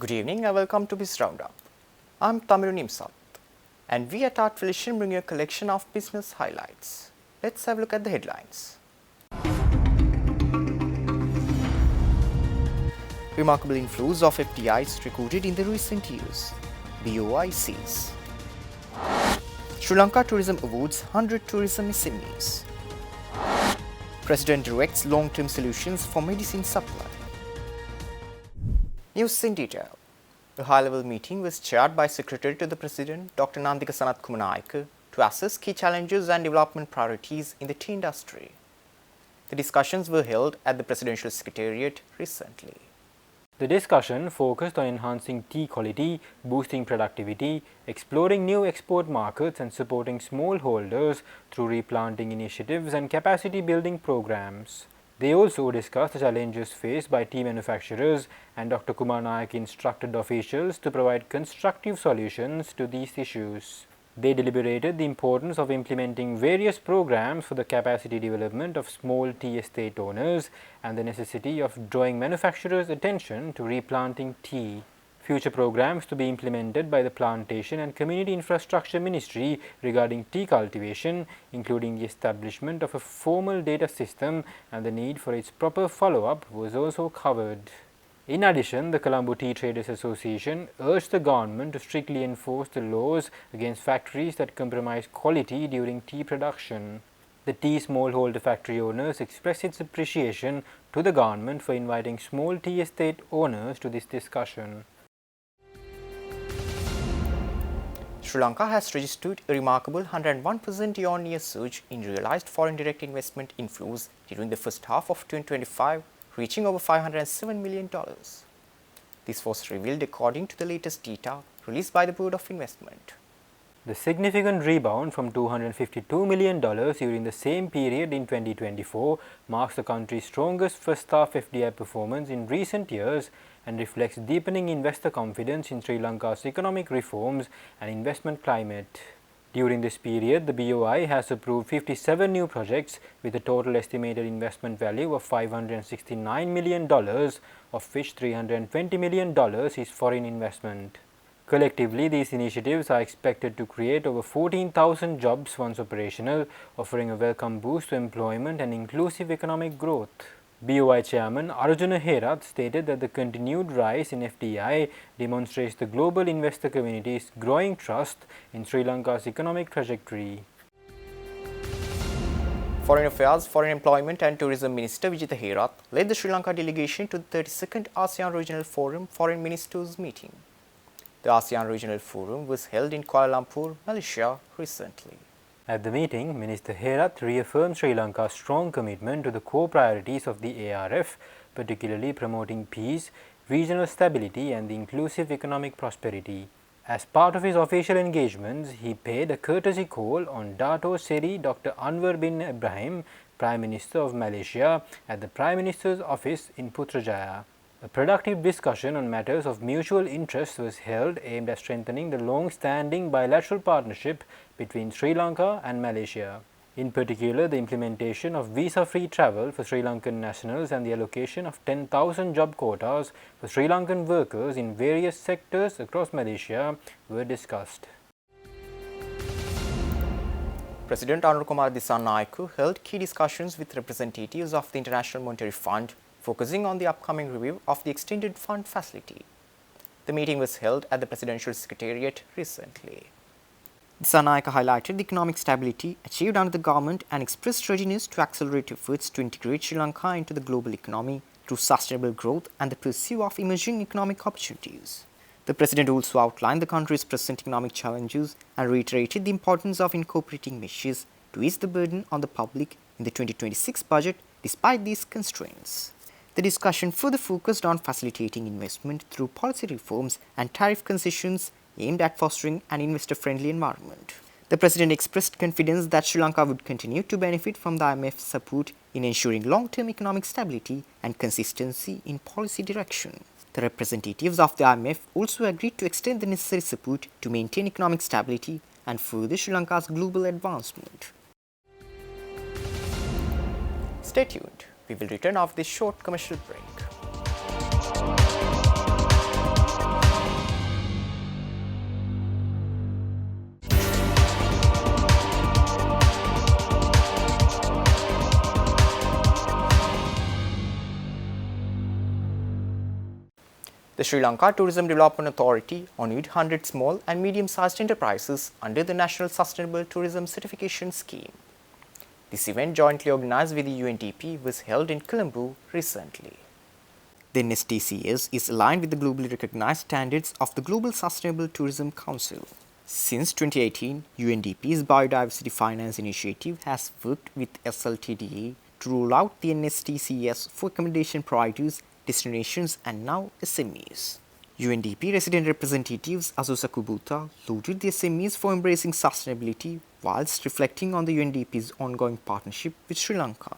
Good evening and welcome to Biz RoundUp. I'm Tamiru Nimsat, and we at Artfulation bring you a collection of business highlights. Let's have a look at the headlines. Remarkable inflows of FDIs recruited in the recent years. BOI sees. Sri Lanka Tourism Awards 100 Tourism SMEs. President directs long-term solutions for medicine supply. News in detail. A high-level meeting was chaired by Secretary to the President, Dr. Nandika Sanatkumanayake, to assess key challenges and development priorities in the tea industry. The discussions were held at the Presidential Secretariat recently. The discussion focused on enhancing tea quality, boosting productivity, exploring new export markets and supporting smallholders through replanting initiatives and capacity building programs. They also discussed the challenges faced by tea manufacturers, and Dr. Kumar Nayak instructed officials to provide constructive solutions to these issues. They deliberated the importance of implementing various programs for the capacity development of small tea estate owners and the necessity of drawing manufacturers' attention to replanting tea. Future programs to be implemented by the Plantation and Community Infrastructure Ministry regarding tea cultivation, including the establishment of a formal data system and the need for its proper follow-up, was also covered. In addition, the Colombo Tea Traders Association urged the government to strictly enforce the laws against factories that compromise quality during tea production. The tea smallholder factory owners expressed its appreciation to the government for inviting small tea estate owners to this discussion. Sri Lanka has registered a remarkable 101% year-on-year surge in realized foreign direct investment inflows during the first half of 2025, reaching over $507 million. This was revealed according to the latest data released by the Board of Investment. The significant rebound from $252 million during the same period in 2024 marks the country's strongest first-half FDI performance in recent years and reflects deepening investor confidence in Sri Lanka's economic reforms and investment climate. During this period, the BOI has approved 57 new projects with a total estimated investment value of $569 million, of which $320 million is foreign investment. Collectively, these initiatives are expected to create over 14,000 jobs once operational, offering a welcome boost to employment and inclusive economic growth. BOI Chairman Arjuna Herath stated that the continued rise in FDI demonstrates the global investor community's growing trust in Sri Lanka's economic trajectory. Foreign Affairs, Foreign Employment and Tourism Minister Vijitha Herath led the Sri Lanka delegation to the 32nd ASEAN Regional Forum Foreign Ministers meeting. The ASEAN Regional Forum was held in Kuala Lumpur, Malaysia recently. At the meeting, Minister Herath reaffirmed Sri Lanka's strong commitment to the core priorities of the ARF, particularly promoting peace, regional stability and the inclusive economic prosperity. As part of his official engagements, he paid a courtesy call on Dato Seri Dr. Anwar bin Ibrahim, Prime Minister of Malaysia, at the Prime Minister's office in Putrajaya. A productive discussion on matters of mutual interest was held aimed at strengthening the long-standing bilateral partnership between Sri Lanka and Malaysia. In particular, the implementation of visa-free travel for Sri Lankan nationals and the allocation of 10,000 job quotas for Sri Lankan workers in various sectors across Malaysia were discussed. President Anurukumar Dissanayake held key discussions with representatives of the International Monetary Fund, focusing on the upcoming review of the Extended Fund Facility. The meeting was held at the Presidential Secretariat recently. Dissanayake highlighted the economic stability achieved under the government and expressed readiness to accelerate efforts to integrate Sri Lanka into the global economy through sustainable growth and the pursuit of emerging economic opportunities. The President also outlined the country's present economic challenges and reiterated the importance of incorporating measures to ease the burden on the public in the 2026 budget despite these constraints. The discussion further focused on facilitating investment through policy reforms and tariff concessions aimed at fostering an investor-friendly environment. The President expressed confidence that Sri Lanka would continue to benefit from the IMF's support in ensuring long-term economic stability and consistency in policy direction. The representatives of the IMF also agreed to extend the necessary support to maintain economic stability and further Sri Lanka's global advancement. Stay tuned. We will return after this short commercial break. Sri Lanka Tourism Development Authority honoured 100 small and medium-sized enterprises under the National Sustainable Tourism Certification Scheme. This event, jointly organised with the UNDP, was held in Colombo recently. The NSTCS is aligned with the globally recognised standards of the Global Sustainable Tourism Council. Since 2018, UNDP's Biodiversity Finance Initiative has worked with SLTDA to roll out the NSTCS for accommodation providers, destinations and now SMEs. UNDP resident representatives Azusa Kubuta lauded the SMEs for embracing sustainability whilst reflecting on the UNDP's ongoing partnership with Sri Lanka.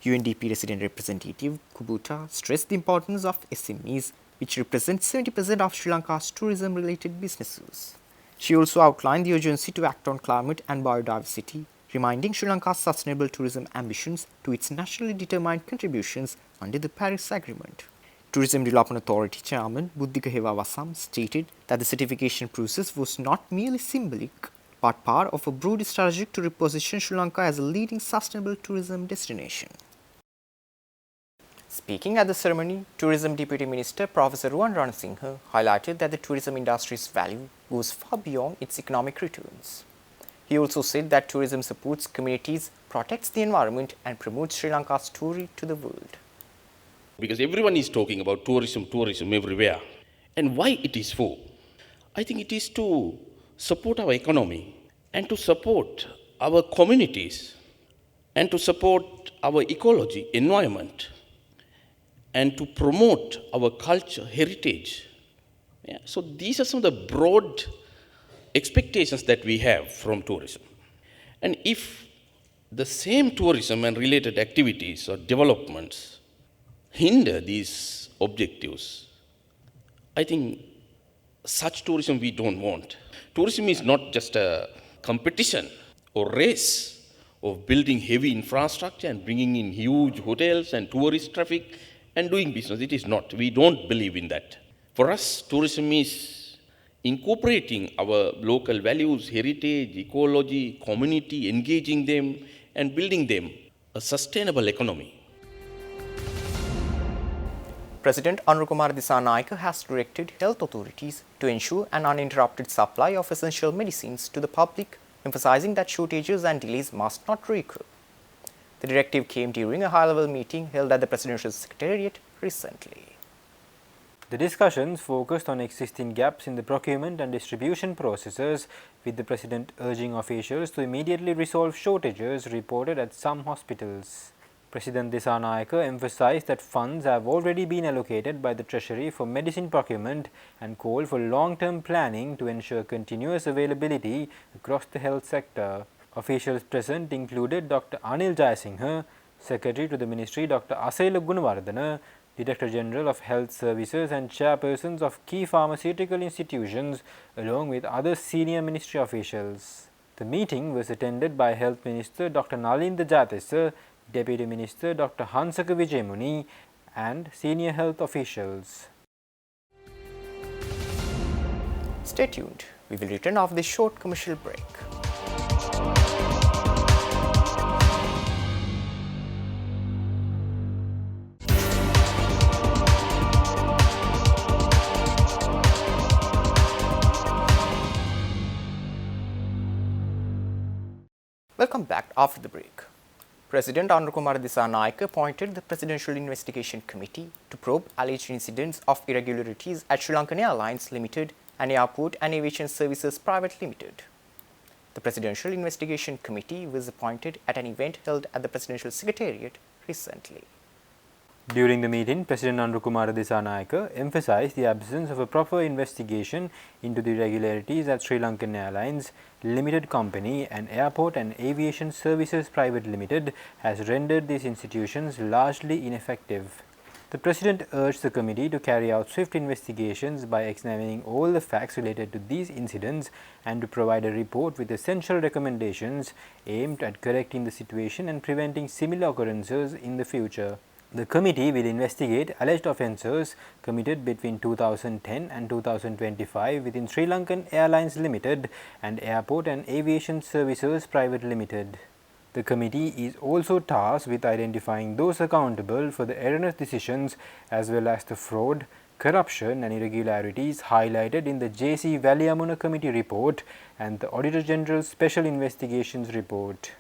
UNDP resident representative Kubuta stressed the importance of SMEs, which represent 70% of Sri Lanka's tourism-related businesses. She also outlined the urgency to act on climate and biodiversity, reminding Sri Lanka's sustainable tourism ambitions to its nationally determined contributions under the Paris Agreement. Tourism Development Authority Chairman Buddhika Hewawasam stated that the certification process was not merely symbolic, but part of a broader strategy to reposition Sri Lanka as a leading sustainable tourism destination. Speaking at the ceremony, Tourism Deputy Minister Professor Ruwan Ranasinghe highlighted that the tourism industry's value goes far beyond its economic returns. He also said that tourism supports communities, protects the environment and promotes Sri Lanka's story to the world. Because everyone is talking about tourism everywhere. And why it is for? I think it is to support our economy and to support our communities and to support our ecology, environment, and to promote our culture, heritage. Yeah. So these are some of the broad expectations that we have from tourism. And if the same tourism and related activities or developments hinder these objectives, I think such tourism we don't want. Tourism is not just a competition or race of building heavy infrastructure and bringing in huge hotels and tourist traffic and doing business. It is not. We don't believe in that. For us, tourism is incorporating our local values, heritage, ecology, community, engaging them and building them a sustainable economy. President Anurukumar Dissanayake has directed health authorities to ensure an uninterrupted supply of essential medicines to the public, emphasizing that shortages and delays must not recur. The directive came during a high-level meeting held at the Presidential Secretariat recently. The discussions focused on existing gaps in the procurement and distribution processes, with the President urging officials to immediately resolve shortages reported at some hospitals. President Dissanayake emphasized that funds have already been allocated by the Treasury for medicine procurement and called for long-term planning to ensure continuous availability across the health sector. Officials present included Dr. Anil Jayasinghe, Secretary to the Ministry Dr. Asela Gunawardena, Director General of Health Services and chairpersons of key pharmaceutical institutions, along with other senior ministry officials. The meeting was attended by Health Minister Dr. Nalinda Jatissa, Deputy Minister Dr. Hansaka Wijayamuni and senior health officials. Stay tuned. We will return after this short commercial break. Welcome back after the break. President Anurukumar Dissanayake appointed the Presidential Investigation Committee to probe alleged incidents of irregularities at Sri Lankan Airlines Limited and Airport and Aviation Services Private Limited. The Presidential Investigation Committee was appointed at an event held at the Presidential Secretariat recently. During the meeting, President Anurukumar Dissanayake emphasized the absence of a proper investigation into the irregularities at Sri Lankan Airlines Limited Company and Airport and Aviation Services Private Limited has rendered these institutions largely ineffective. The President urged the committee to carry out swift investigations by examining all the facts related to these incidents and to provide a report with essential recommendations aimed at correcting the situation and preventing similar occurrences in the future. The committee will investigate alleged offences committed between 2010 and 2025 within Sri Lankan Airlines Limited and Airport and Aviation Services Private Limited. The committee is also tasked with identifying those accountable for the erroneous decisions as well as the fraud, corruption and irregularities highlighted in the JC Valiamuna Committee report and the Auditor General's Special Investigations report.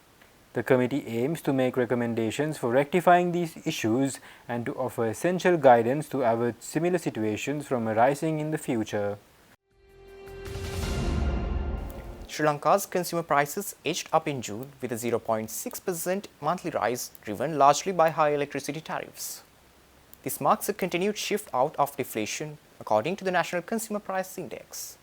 The committee aims to make recommendations for rectifying these issues and to offer essential guidance to avert similar situations from arising in the future. Sri Lanka's consumer prices edged up in June with a 0.6% monthly rise driven largely by high electricity tariffs. This marks a continued shift out of deflation according to the National Consumer Price Index.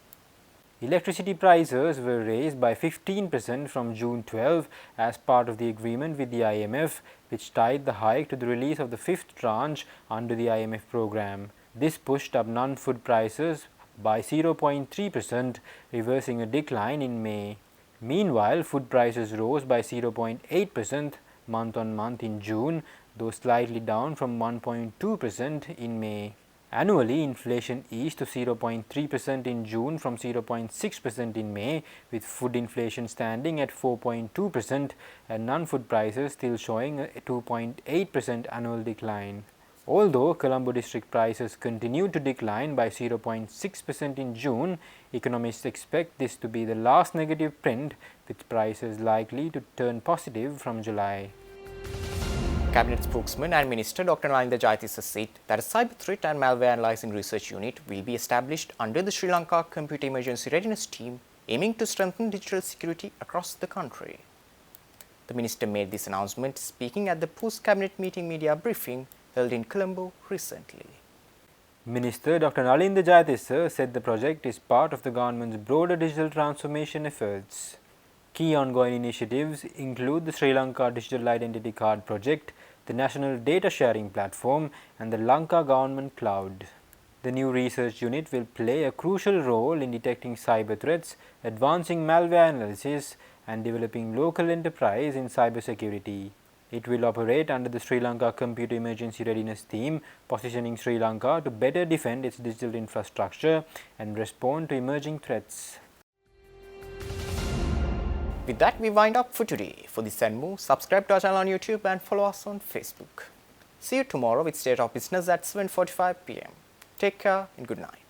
Electricity prices were raised by 15% from June 12 as part of the agreement with the IMF, which tied the hike to the release of the fifth tranche under the IMF program. This pushed up non-food prices by 0.3%, reversing a decline in May. Meanwhile, food prices rose by 0.8% month-on-month in June, though slightly down from 1.2% in May. Annually, inflation eased to 0.3% in June from 0.6% in May, with food inflation standing at 4.2% and non-food prices still showing a 2.8% annual decline. Although Colombo district prices continued to decline by 0.6% in June, economists expect this to be the last negative print, with prices likely to turn positive from July. Cabinet spokesman and Minister Dr. Lanka said that a cyber threat and malware analyzing research unit will be established under the Sri Lanka Computer Emergency Readiness Team, aiming to strengthen digital security across the country. The minister made this announcement speaking at the post-cabinet meeting media briefing held in Colombo recently. Minister Dr. Nalinda Jayatissa said the project is part of the government's broader digital transformation efforts. Key ongoing initiatives include the Sri Lanka Digital Identity Card project, the National Data Sharing Platform, and the Lanka Government Cloud. The new research unit will play a crucial role in detecting cyber threats, advancing malware analysis, and developing local enterprise in cybersecurity. It will operate under the Sri Lanka Computer Emergency Readiness Team, positioning Sri Lanka to better defend its digital infrastructure and respond to emerging threats. With that, we wind up for today. For this and more, subscribe to our channel on YouTube and follow us on Facebook. See you tomorrow with State of Business at 7:45 p.m. Take care and good night.